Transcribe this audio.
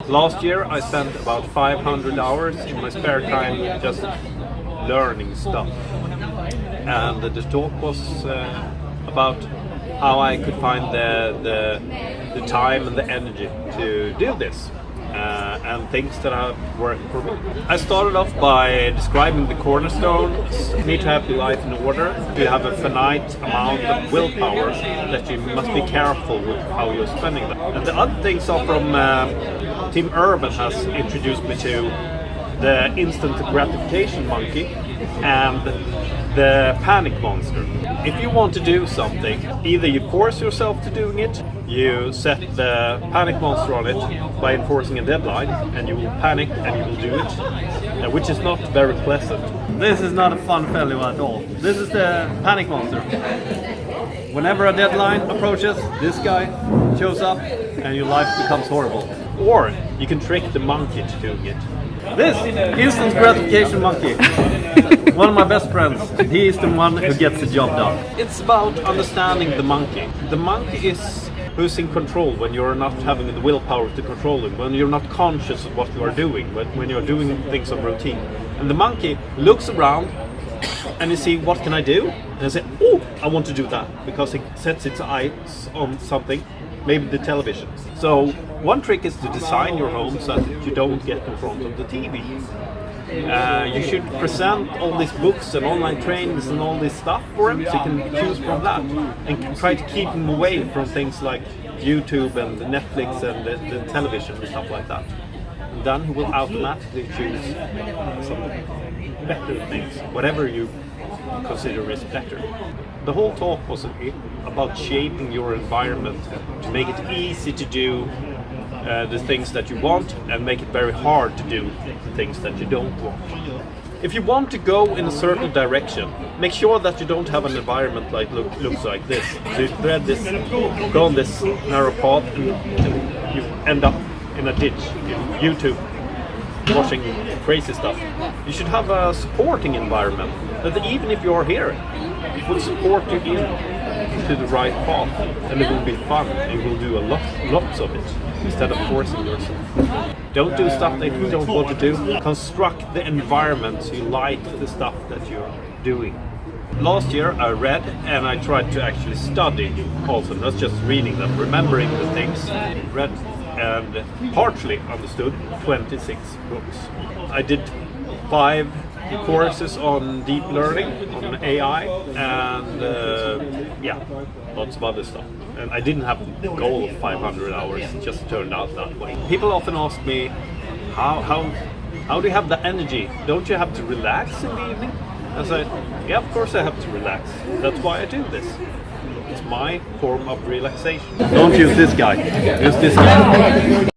Last year I spent about 500 hours in my spare time just learning stuff. And the talk was about how I could find the time and the energy to do this. And things that have worked for me. I started off by describing the cornerstones. You need to have your life in order. You have a finite amount of willpower that you must be careful with how you're spending that. And the other things are from Tim Urban has introduced me to the instant gratification monkey and the panic monster. If you want to do something, either you force yourself to doing it, you set the panic monster on it by enforcing a deadline, and you will panic and you will do it, which is not very pleasant. This is not a fun fellow at all. This is the panic monster. Whenever a deadline approaches, this guy shows up and your life becomes horrible. Or you can trick the monkey to doing it. This instant gratification monkey. One of my best friends. He is the one who gets the job done. It's about understanding the monkey. The monkey is who's in control when you're not having the willpower to control him, when you're not conscious of what you are doing, when you're doing things on routine. And the monkey looks around and you see, what can I do? And I say, oh, I want to do that, because it sets its eyes on something, maybe the television. So one trick is to design your home so that you don't get in front of the TV. You should present all these books and online trainings and all this stuff for him, so you can choose from that and try to keep him away from things like YouTube and Netflix and the television and stuff like that. And then he will automatically choose some better things, whatever you consider is better. The whole talk was about shaping your environment to make it easy to do the things that you want and make it very hard to do the things that you don't want. If you want to go in a certain direction, make sure that you don't have an environment like looks like this. So you thread this, go on this narrow path, and you end up in a ditch. YouTube, watching crazy stuff. You should have a supporting environment that even if you're here, it will support you into the right path, and it will be fun, and you will do lots of it instead of forcing yourself. Don't do stuff that you don't want to do. Construct the environment so you like the stuff that you're doing. Last year I read and I tried to actually study also, not just reading them, remembering the things. Read and partially understood 26 books. I did 5 courses on deep learning, on AI, and lots of other stuff. And I didn't have the goal of 500 hours, it just turned out that way. People often ask me, how do you have the energy? Don't you have to relax in the evening? I said, yeah, of course I have to relax. That's why I do this. It's my form of relaxation. Don't use this guy. Use this guy.